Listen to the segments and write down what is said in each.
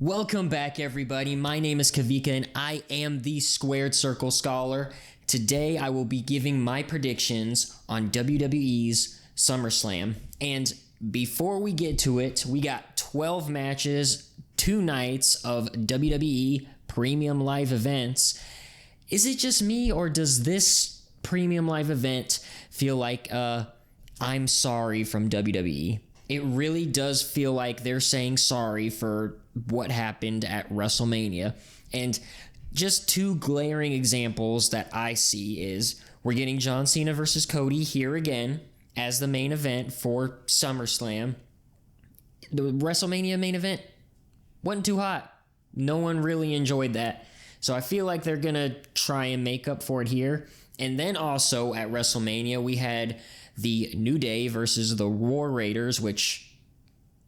Welcome back, everybody. My name is Kavika, and I am the Squared Circle Scholar. Today, I will be giving my predictions on WWE's SummerSlam. And before we get to it, we got 12 matches, 2 nights of WWE Premium Live events. Is it just me, or does this Premium Live event feel like I'm sorry from WWE? It really does feel like they're saying sorry for what happened at WrestleMania. And just 2 glaring examples that I see is we're getting John Cena versus Cody here again as the main event for SummerSlam. The WrestleMania main event wasn't too hot. No one really enjoyed that. So I feel like they're going to try and make up for it here. And then also at WrestleMania, we had the New Day versus the War Raiders, which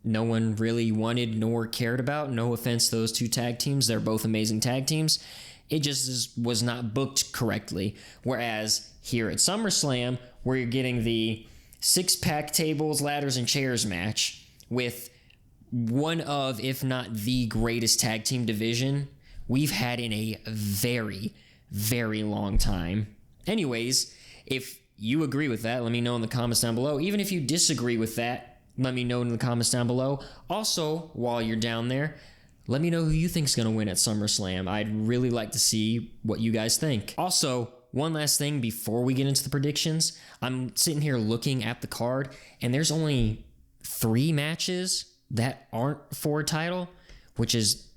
no one really wanted nor cared about. No offense to those 2 tag teams. They're both amazing tag teams. It just was not booked correctly. Whereas here at SummerSlam, where you're getting the 6-pack tables, ladders, and chairs match with one of, if not the greatest tag team division we've had in a very, very long time. Anyways, if you agree with that, let me know in the comments down below. Even if you disagree with that, let me know in the comments down below. Also, while you're down there, let me know who you think's going to win at SummerSlam. I'd really like to see what you guys think. Also, one last thing before we get into the predictions. I'm sitting here looking at the card, and there's only 3 matches that aren't for a title, which is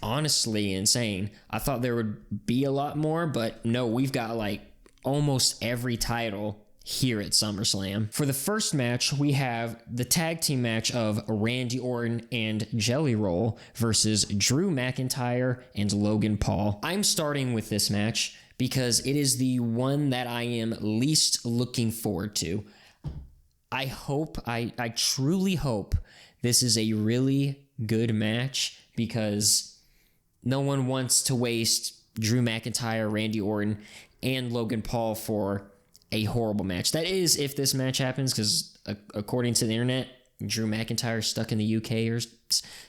honestly insane. I thought there would be a lot more, but no, we've got like almost every title here at SummerSlam. For the first match, we have the tag team match of Randy Orton and Jelly Roll versus Drew McIntyre and Logan Paul. I'm starting with this match because it is the one that I am least looking forward to. I truly hope this is a really good match because no one wants to waste Drew McIntyre, Randy Orton, and Logan Paul for a horrible match. That is, if this match happens, because according to the internet, Drew McIntyre is stuck in the UK or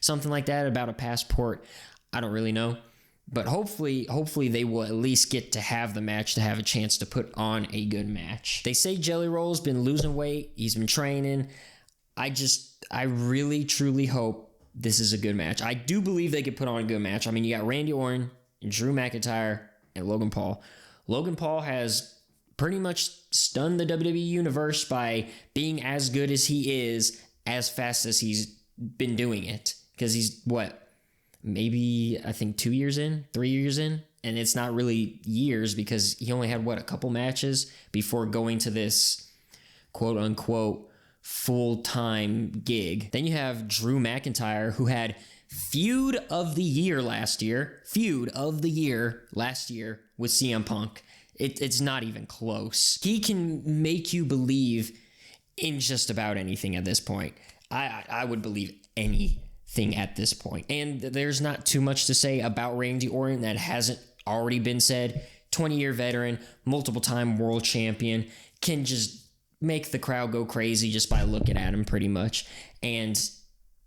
something like that about a passport. I don't really know. But hopefully they will at least get to have the match to have a chance to put on a good match. They say Jelly Roll's been losing weight. He's been training. I really, truly hope this is a good match. I do believe they could put on a good match. I mean, you got Randy Orton, Drew McIntyre, and Logan Paul. Logan Paul has pretty much stunned the WWE universe by being as good as he is as fast as he's been doing it. Because he's, maybe, I think 2 years in, 3 years in? And it's not really years because he only had, a couple matches before going to this quote-unquote full-time gig. Then you have Drew McIntyre, who had feud of the year last year with CM Punk. It's not even close. He can make you believe in just about anything at this point. I would believe anything at this point. And there's not too much to say about Randy Orton that hasn't already been said. 20-year veteran, multiple-time world champion, can just make the crowd go crazy just by looking at him pretty much. And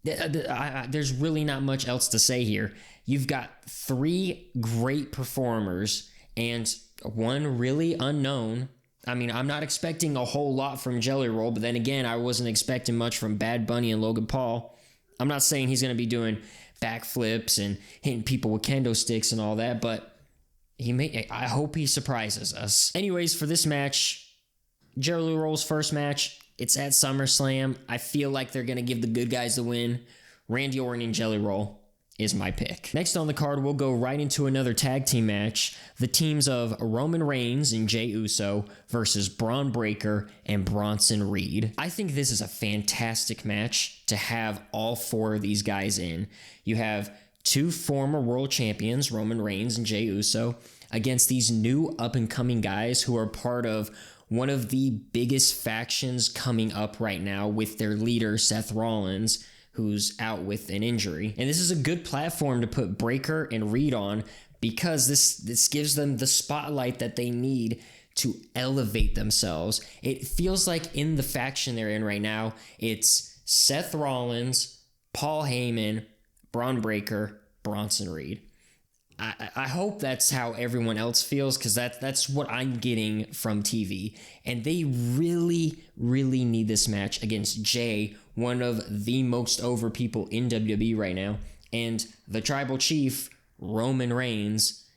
there's really not much else to say here. You've got 3 great performers and one really unknown. I mean, I'm not expecting a whole lot from Jelly Roll, but then again, I wasn't expecting much from Bad Bunny and Logan Paul. I'm not saying he's going to be doing backflips and hitting people with kendo sticks and all that, but I hope he surprises us. Anyways, for this match, Jelly Roll's first match, it's at SummerSlam. I feel like they're going to give the good guys the win. Randy Orton and Jelly Roll is my pick. Next on the card, we'll go right into another tag team match. The teams of Roman Reigns and Jey Uso versus Braun Breaker and Bronson Reed. I think this is a fantastic match to have all 4 of these guys in. You have 2 former world champions, Roman Reigns and Jey Uso, against these new up-and-coming guys who are part of one of the biggest factions coming up right now with their leader, Seth Rollins, who's out with an injury. And this is a good platform to put Breaker and Reed on because this gives them the spotlight that they need to elevate themselves. It feels like in the faction they're in right now, it's Seth Rollins, Paul Heyman, Braun Breaker, Bronson Reed. I hope that's how everyone else feels, because that's what I'm getting from TV. And they really, really need this match against Jay, one of the most over people in WWE right now, and the Tribal Chief, Roman Reigns.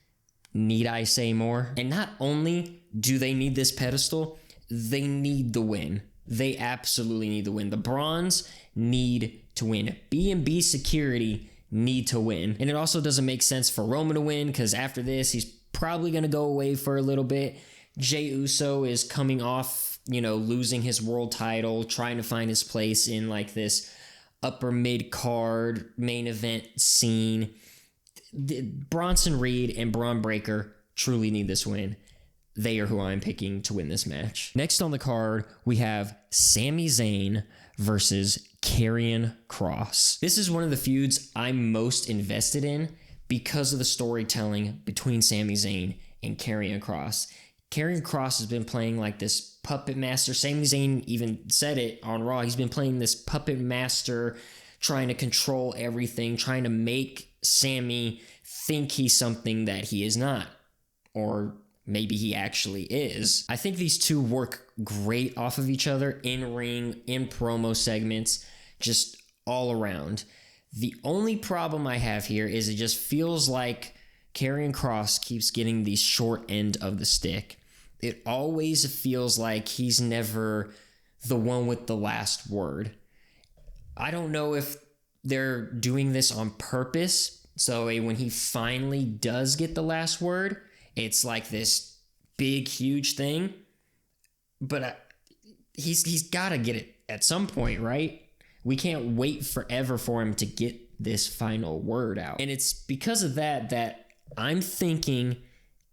Need I say more? And not only do they need this pedestal, they need the win. They absolutely need the win. The Bronze need to win. B&B Security need to win. And it also doesn't make sense for Roman to win, because after this, he's probably going to go away for a little bit. Jey Uso is coming off, losing his world title, trying to find his place in like this upper mid card main event scene. Bronson Reed and Braun Breaker truly need this win. They are who I'm picking to win this match. Next on the card, we have Sami Zayn versus Karrion Kross. This is one of the feuds I'm most invested in because of the storytelling between Sami Zayn and Karrion Kross. Karrion Kross has been playing like this puppet master. Sami Zayn even said it on Raw. He's been playing this puppet master, trying to control everything, trying to make Sami think he's something that he is not. Or maybe he actually is. I think these two work great off of each other in ring, in promo segments, just all around. The only problem I have here is it just feels like Karrion Kross keeps getting the short end of the stick. It always feels like he's never the one with the last word. I don't know if they're doing this on purpose, so when he finally does get the last word, it's like this big, huge thing. But he's got to get it at some point, right? We can't wait forever for him to get this final word out. And it's because of that I'm thinking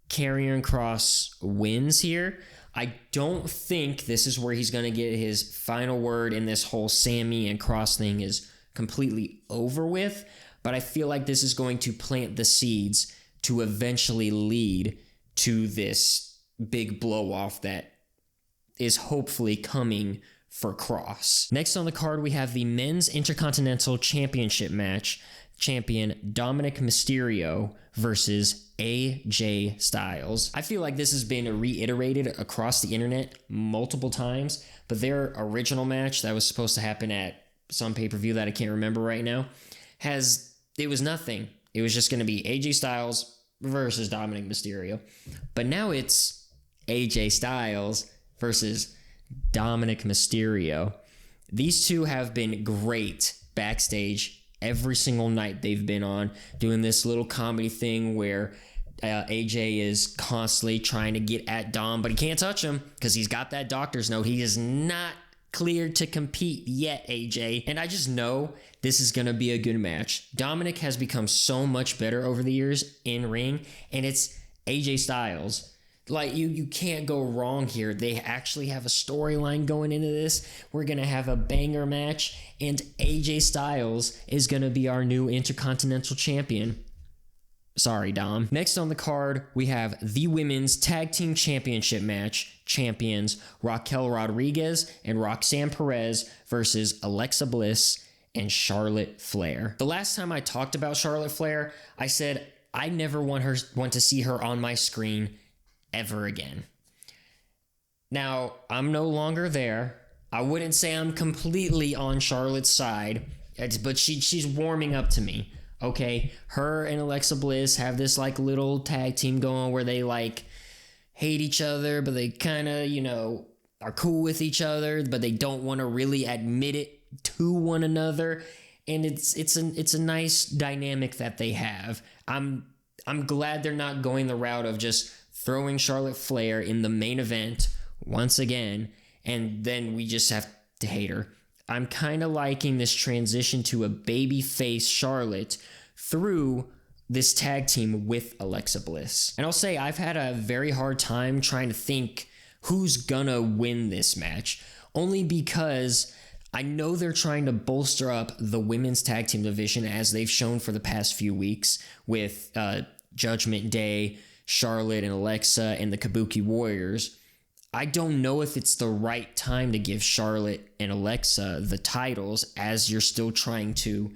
Karrion Kross wins here. I don't think this is where he's going to get his final word and this whole Sami and Kross thing is completely over with. But I feel like this is going to plant the seeds to eventually lead to this big blow off that is hopefully coming for Kross. Next on the card, we have the Men's Intercontinental Championship match. Champion Dominic Mysterio versus AJ Styles. I feel like this has been reiterated across the internet multiple times, but their original match that was supposed to happen at some pay-per-view that I can't remember right now, it was nothing. It was just going to be AJ Styles versus Dominic Mysterio. But now it's AJ Styles versus Dominic Mysterio. These two have been great backstage every single night they've been on, doing this little comedy thing where AJ is constantly trying to get at Dom, but he can't touch him because he's got that doctor's note. He is not cleared to compete yet, AJ. And I just know this is going to be a good match. Dominic has become so much better over the years in ring, and it's AJ Styles. Like, you can't go wrong here. They actually have a storyline going into this. We're going to have a banger match, and AJ Styles is going to be our new Intercontinental Champion. Sorry, Dom. Next on the card, we have the Women's Tag Team Championship match. Champions Raquel Rodriguez and Roxanne Perez versus Alexa Bliss and Charlotte Flair. The last time I talked about Charlotte Flair, I said I never want to see her on my screen ever again. Now, I'm no longer there. I wouldn't say I'm completely on Charlotte's side, but she's warming up to me. Okay, her and Alexa Bliss have this like little tag team going where they like hate each other, but they kind of, are cool with each other, but they don't want to really admit it to one another. And it's a nice dynamic that they have. I'm glad they're not going the route of just throwing Charlotte Flair in the main event once again, and then we just have to hate her. I'm kind of liking this transition to a babyface Charlotte through this tag team with Alexa Bliss. And I'll say I've had a very hard time trying to think who's gonna win this match, only because I know they're trying to bolster up the women's tag team division as they've shown for the past few weeks with Judgment Day, Charlotte and Alexa, and the Kabuki Warriors. I don't know if it's the right time to give Charlotte and Alexa the titles as you're still trying to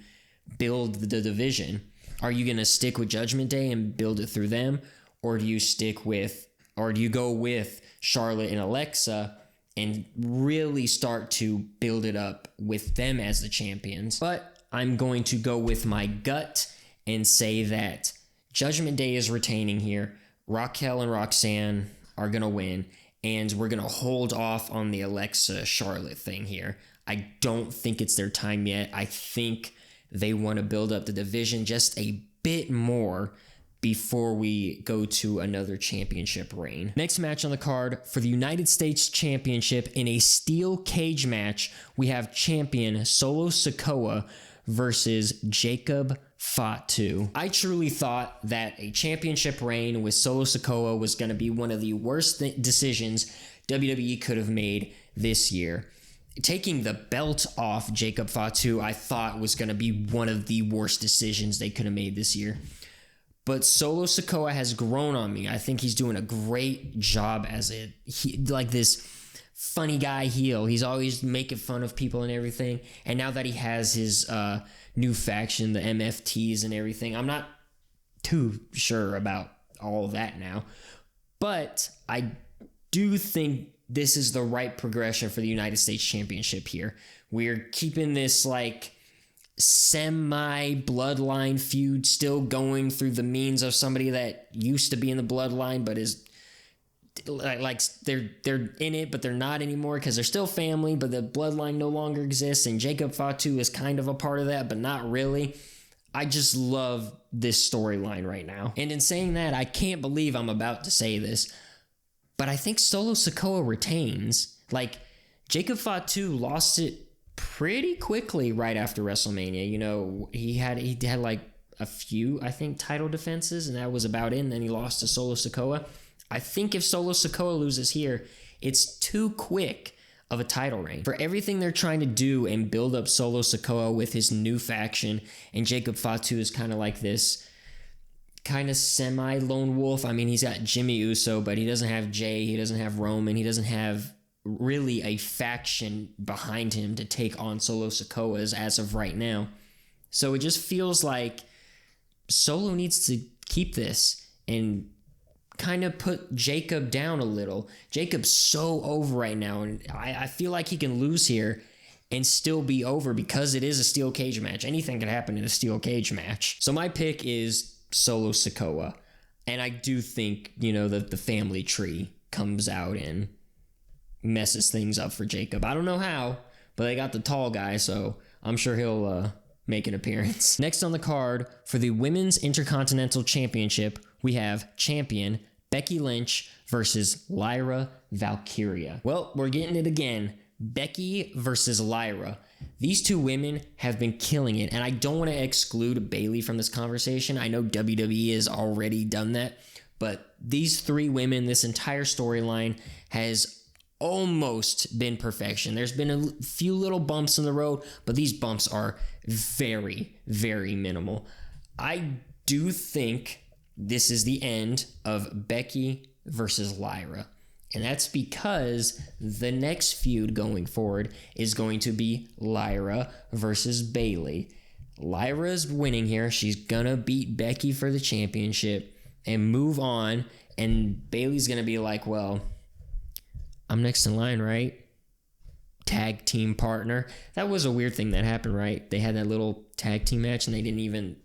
build the division. Are you going to stick with Judgment Day and build it through them? Or do you go with Charlotte and Alexa and really start to build it up with them as the champions? But I'm going to go with my gut and say that Judgment Day is retaining here. Raquel and Roxanne are going to win, and we're going to hold off on the Alexa Charlotte thing here. I don't think it's their time yet. I think they want to build up the division just a bit more before we go to another championship reign. Next match on the card for the United States Championship in a steel cage match, we have champion Solo Sikoa versus Jacob Fatu. I truly thought that a championship reign with Solo Sikoa was going to be one of the worst decisions WWE could have made this year. Taking the belt off Jacob Fatu, I thought was going to be one of the worst decisions they could have made this year. But Solo Sikoa has grown on me. I think he's doing a great job as this funny guy heel. He's always making fun of people and everything. And now that he has his new faction, the MFTs and everything, I'm not too sure about all that now. But I do think this is the right progression for the United States Championship here. We're keeping this semi-bloodline feud still going through the means of somebody that used to be in the bloodline but is like they're in it but they're not anymore because they're still family, but the bloodline no longer exists, and Jacob Fatu is kind of a part of that but not really. I just love this storyline right now. And in saying that, I can't believe I'm about to say this, but I think Solo Sikoa retains. Jacob Fatu lost it pretty quickly right after WrestleMania. You know, he had a few, I think, title defenses, and that was about it. And then he lost to Solo Sikoa. I think if Solo Sikoa loses here, it's too quick of a title reign. For everything they're trying to do and build up Solo Sikoa with his new faction, and Jacob Fatu is kind of like this kind of semi-lone wolf. I mean, he's got Jimmy Uso, but he doesn't have Jay, he doesn't have Roman, he doesn't have really a faction behind him to take on Solo Sikoa as of right now. So it just feels like Solo needs to keep this and kind of put Jacob down a little. Jacob's so over right now, and I feel like he can lose here and still be over because it is a steel cage match. Anything can happen in a steel cage match. So my pick is Solo Sikoa, and I do think, that the family tree comes out and messes things up for Jacob. I don't know how, but they got the tall guy, so I'm sure he'll make an appearance. Next on the card for the Women's Intercontinental Championship, we have champion Becky Lynch versus Lyra Valkyria. Well, we're getting it again. Becky versus Lyra. These two women have been killing it, and I don't want to exclude Bayley from this conversation. I know WWE has already done that, but these three women, this entire storyline has almost been perfection. There's been a few little bumps in the road, but these bumps are very, very minimal. I do think this is the end of Becky versus Lyra. And that's because the next feud going forward is going to be Lyra versus Bayley. Lyra's winning here. She's going to beat Becky for the championship and move on. And Bayley's going to be like, well, I'm next in line, right? Tag team partner. That was a weird thing that happened, right? They had that little tag team match and they didn't even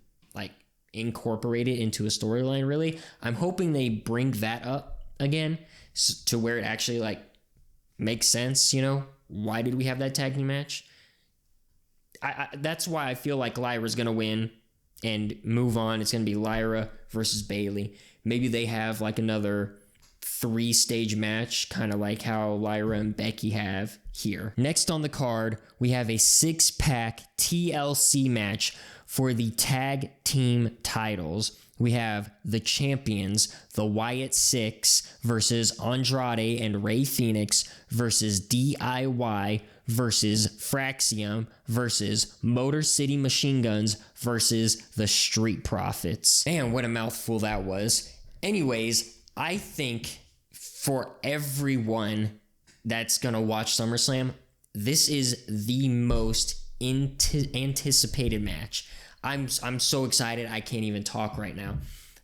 incorporate it into a storyline, really. I'm hoping they bring that up again to where it actually makes sense. Why did we have that tag team match? That's why I feel like Lyra's gonna win and move on. It's gonna be Lyra versus Bayley. Maybe they have another 3-stage match, kind of like how Lyra and Becky have here. Next on the card, we have a 6-pack TLC match for the tag team titles. We have the champions, the Wyatt Six versus Andrade and Rey Fenix versus DIY versus Fraxium versus Motor City Machine Guns versus the Street Profits. Man, what a mouthful that was. Anyways, I think for everyone that's going to watch SummerSlam, this is the most anticipated match. I'm so excited I can't even talk right now.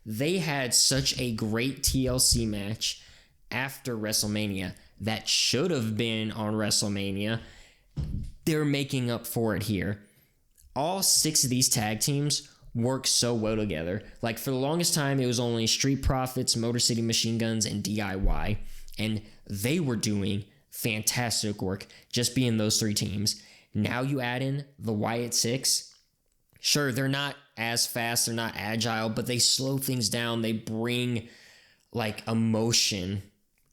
They had such a great TLC match after WrestleMania that should have been on WrestleMania. They're making up for it here. All 6 of these tag teams work so well together. Like, for the longest time, it was only Street Profits, Motor City Machine Guns, and DIY. And they were doing fantastic work just being those 3 teams. Now you add in the Wyatt Six. Sure, they're not as fast, they're not agile, but they slow things down. They bring, like, emotion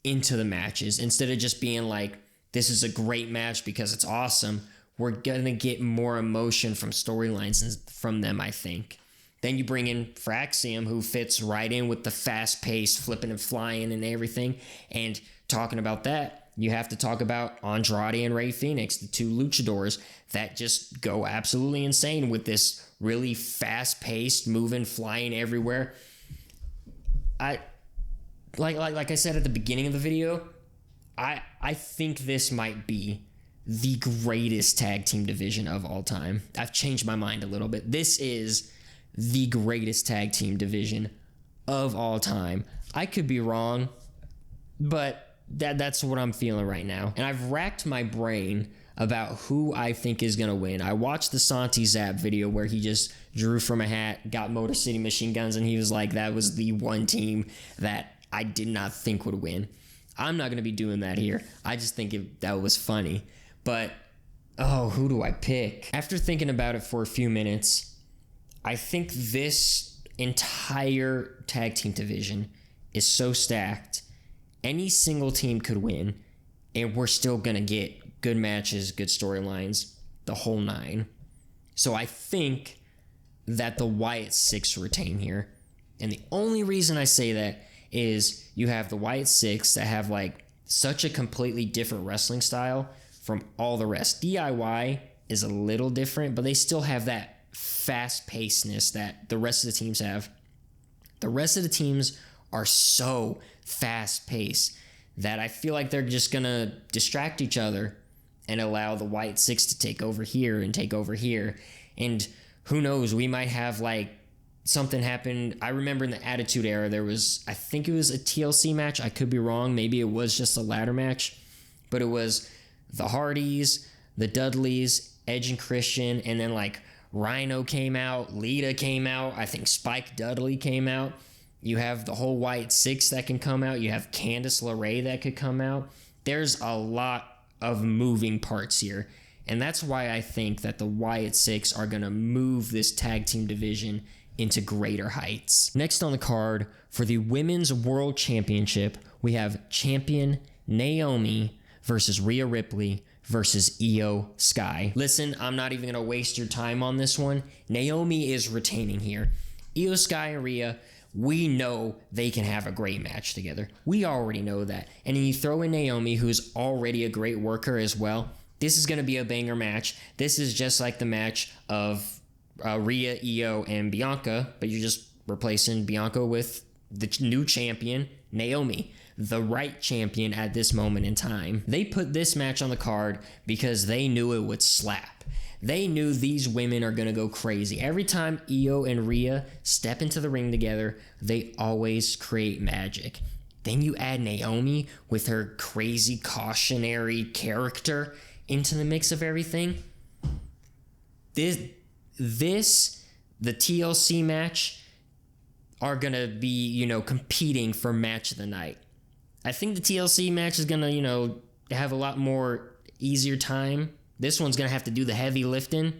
into the matches. Instead of just being like, this is a great match because it's awesome, we're going to get more emotion from storylines from them, I think. Then you bring in Fraxium, who fits right in with the fast-paced flipping and flying and everything. And talking about that, you have to talk about Andrade and Rey Fenix, the 2 luchadors that just go absolutely insane with this really fast-paced, moving, flying everywhere. Like I said at the beginning of the video, I think this might be the greatest tag team division of all time. I've changed my mind a little bit. This is the greatest tag team division of all time. I could be wrong, but that's what I'm feeling right now. And I've racked my brain about who I think is going to win. I watched the Santi Zap video where he just drew from a hat, got Motor City Machine Guns, and he was like, that was the one team that I did not think would win. I'm not going to be doing that here. I just think that was funny. But, who do I pick? After thinking about it for a few minutes, I think this entire tag team division is so stacked. Any single team could win, and we're still going to get good matches, good storylines, the whole 9. So I think that the Wyatt Six retain here. And the only reason I say that is you have the Wyatt Six that have like such a completely different wrestling style from all the rest. DIY is a little different, but they still have that fast-pacedness that the rest of the teams have. The rest of the teams are so fast-paced that I feel like they're just going to distract each other and allow the Wyatt Six to take over here and take over here. And who knows, we might have like something happen. I remember in the Attitude Era, there was, I think it was a TLC match. I could be wrong. Maybe it was just a ladder match, but it was the Hardys, the Dudleys, Edge and Christian, and then like Rhino came out, Lita came out, I think Spike Dudley came out. You have the whole Wyatt Six that can come out. You have Candice LeRae that could come out. There's a lot of moving parts here, and that's why I think that the Wyatt Six are going to move this tag team division into greater heights. Next on the card, for the Women's World Championship, we have champion Naomi versus Rhea Ripley versus Io Sky. Listen, I'm not even going to waste your time on this one. Naomi is retaining here. Io Sky and Rhea, we know they can have a great match together. We already know that. And then you throw in Naomi, who's already a great worker as well. This is going to be a banger match. This is just like the match of Rhea, Io, and Bianca, but you're just replacing Bianca with the new champion, Naomi, the right champion at this moment in time. They put this match on the card because they knew it would slap. They knew these women are going to go crazy. Every time Io and Rhea step into the ring together, they always create magic. Then you add Naomi with her crazy cautionary character into the mix of everything. The TLC match are going to be, competing for match of the night. I think the TLC match is going to, have a lot more easier time. This one's going to have to do the heavy lifting,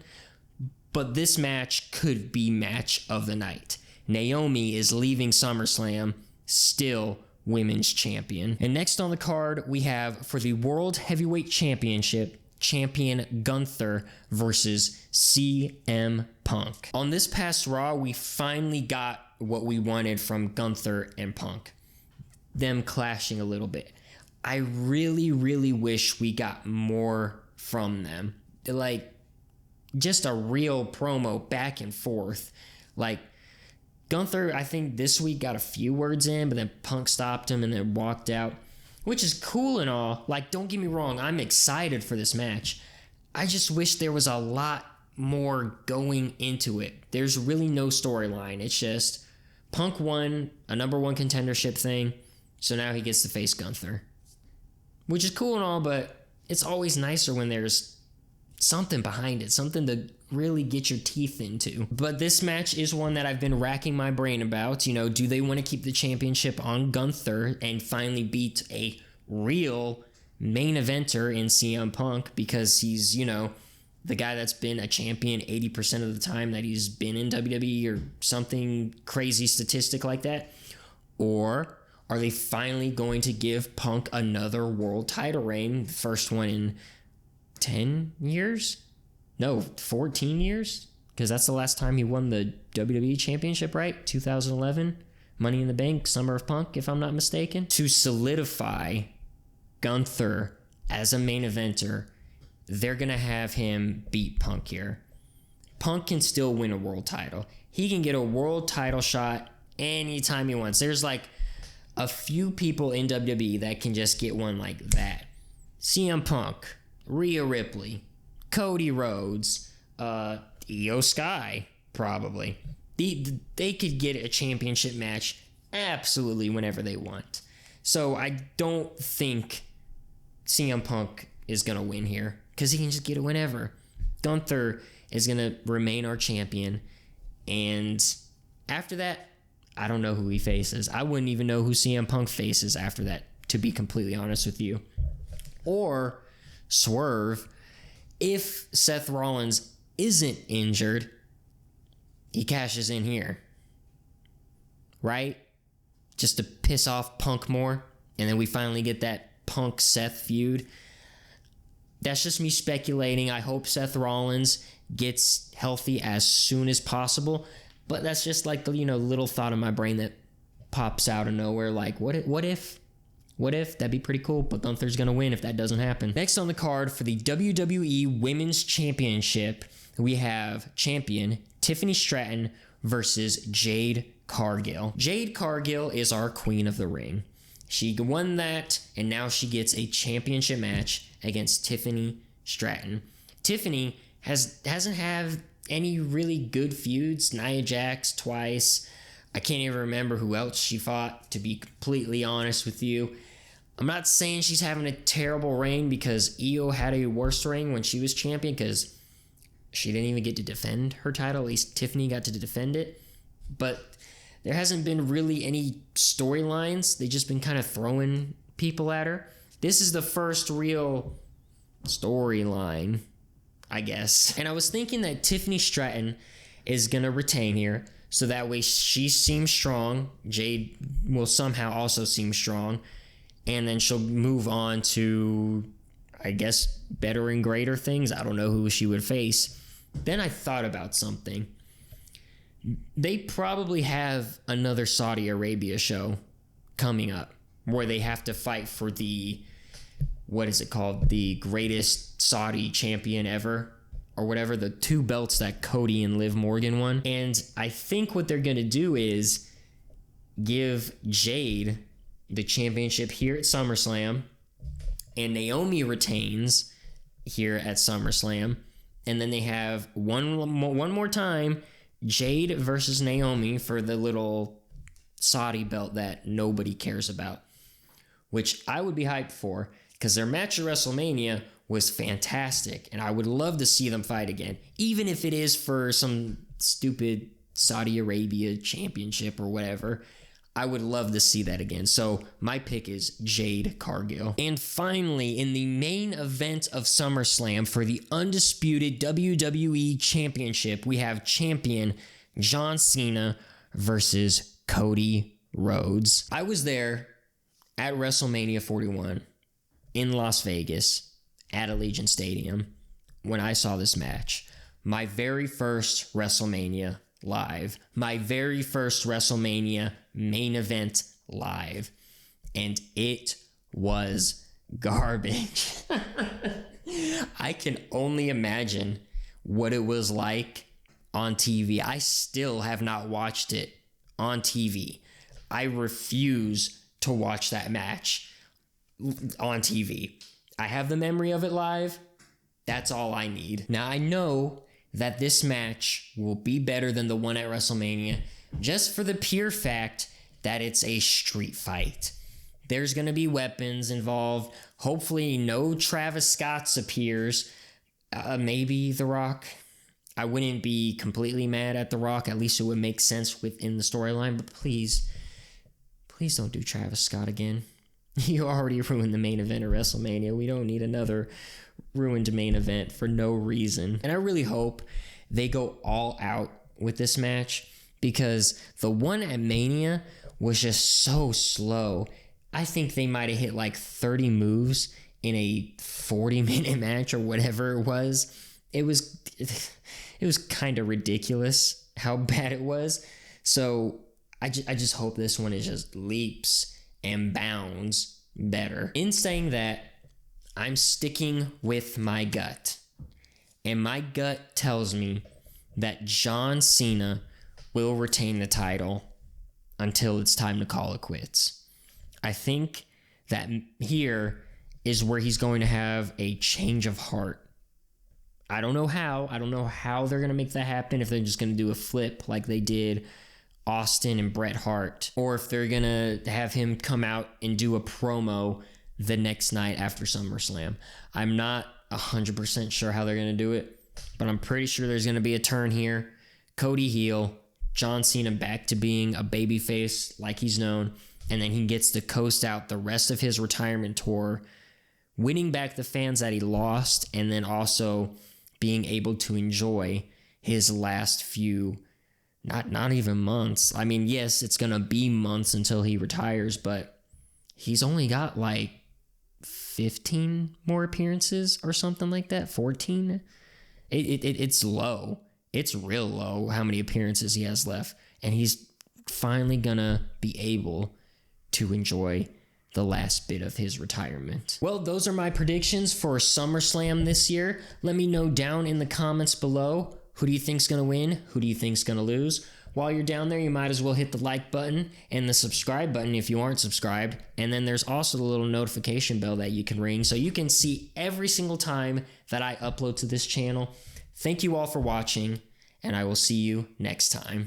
but this match could be match of the night. Naomi is leaving SummerSlam still women's champion. And next on the card, we have for the World Heavyweight Championship, champion Gunther versus CM Punk. On this past Raw, we finally got what we wanted from Gunther and Punk. Them clashing a little bit. I really, really wish we got more from them. Like, just a real promo back and forth. Like, Gunther, I think this week got a few words in, but then Punk stopped him and then walked out, which is cool and all. Like, don't get me wrong, I'm excited for this match. I just wish there was a lot more going into it. There's really no storyline. It's just Punk won a number one contendership thing, so now he gets to face Gunther. Which is cool and all, but it's always nicer when there's something behind it, something to really get your teeth into. But this match is one that I've been racking my brain about. You know, do they want to keep the championship on Gunther and finally beat a real main eventer in CM Punk, because he's, you know, the guy that's been a champion 80% of the time that he's been in WWE or something crazy statistic like that? Or are they finally going to give Punk another world title reign? The first one in 10 years? No, 14 years? Because that's the last time he won the WWE Championship, right? 2011, Money in the Bank, Summer of Punk, if I'm not mistaken. To solidify Gunther as a main eventer, they're going to have him beat Punk here. Punk can still win a world title. He can get a world title shot anytime he wants. There's like a few people in WWE that can just get one like that. CM Punk, Rhea Ripley, Cody Rhodes, Io Sky, probably. They could get a championship match absolutely whenever they want. So I don't think CM Punk is going to win here, because he can just get it whenever. Gunther is going to remain our champion. And after that, I don't know who he faces. I wouldn't even know who CM Punk faces after that, to be completely honest with you. Or Swerve. If Seth Rollins isn't injured, he cashes in here. Right? Just to piss off Punk more. And then we finally get that Punk-Seth feud. That's just me speculating. I hope Seth Rollins gets healthy as soon as possible. But that's just like the, you know, little thought in my brain that pops out of nowhere. Like, what if? What if? That'd be pretty cool, but Gunther's going to win if that doesn't happen. Next on the card for the WWE Women's Championship, we have champion Tiffany Stratton versus Jade Cargill. Jade Cargill is our queen of the ring. She won that, and now she gets a championship match against Tiffany Stratton. Tiffany hasn't had any really good feuds. Nia Jax twice. I can't even remember who else she fought, to be completely honest with you. I'm not saying she's having a terrible reign, because Io had a worse reign when she was champion, because she didn't even get to defend her title. At least Tiffany got to defend it. But there hasn't been really any storylines. They've just been kind of throwing people at her. This is the first real storyline, I guess. And I was thinking that Tiffany Stratton is going to retain here, so that way she seems strong. Jade will somehow also seem strong. And then she'll move on to, I guess, better and greater things. I don't know who she would face. Then I thought about something. They probably have another Saudi Arabia show coming up where they have to fight for the, what is it called? The greatest Saudi champion ever, or whatever, the 2 belts that Cody and Liv Morgan won. And I think what they're going to do is give Jade the championship here at SummerSlam, and Naomi retains here at SummerSlam. And then they have one more time, Jade versus Naomi for the little Saudi belt that nobody cares about, which I would be hyped for, because their match at WrestleMania was fantastic, and I would love to see them fight again, even if it is for some stupid Saudi Arabia championship or whatever. I would love to see that again. So my pick is Jade Cargill. And finally, in the main event of SummerSlam for the undisputed WWE Championship, we have champion John Cena versus Cody Rhodes. I was there at WrestleMania 41 in Las Vegas at Allegiant Stadium when I saw this match. My very first WrestleMania live. My very first WrestleMania main event live. And it was garbage. I can only imagine what it was like on TV. I still have not watched it on TV. I refuse to watch that match on TV. I have the memory of it live. That's all I need. Now, I know that this match will be better than the one at WrestleMania, just for the pure fact that it's a street fight. There's going to be weapons involved. Hopefully no Travis Scotts appears. Maybe The Rock. I wouldn't be completely mad at The Rock. At least it would make sense within the storyline. But please don't do Travis Scott again. You already ruined the main event of WrestleMania. We don't need another ruined main event for no reason. And I really hope they go all out with this match, because the one at Mania was just so slow. I think they might have hit like 30 moves in a 40-minute match or whatever it was. It was kind of ridiculous how bad it was. So I just hope this one is just leaps and bounds better. In saying that, I'm sticking with my gut. And my gut tells me that John Cena will retain the title until it's time to call it quits. I think that here is where he's going to have a change of heart. I don't know how. I don't know how they're going to make that happen, if they're just going to do a flip like they did Austin and Bret Hart, or if they're going to have him come out and do a promo the next night after SummerSlam. I'm not 100% sure how they're going to do it, but I'm pretty sure there's going to be a turn here. Cody heel, John Cena back to being a babyface like he's known, and then he gets to coast out the rest of his retirement tour, winning back the fans that he lost, and then also being able to enjoy his last few, not even months. I mean, yes, it's going to be months until he retires, but he's only got like 15 more appearances or something like that, 14. It's low. It's real low how many appearances he has left, and he's finally going to be able to enjoy the last bit of his retirement. Well, those are my predictions for SummerSlam this year. Let me know down in the comments below, who do you think's going to win? Who do you think's going to lose? While you're down there, you might as well hit the like button and the subscribe button if you aren't subscribed. And then there's also the little notification bell that you can ring so you can see every single time that I upload to this channel. Thank you all for watching, and I will see you next time.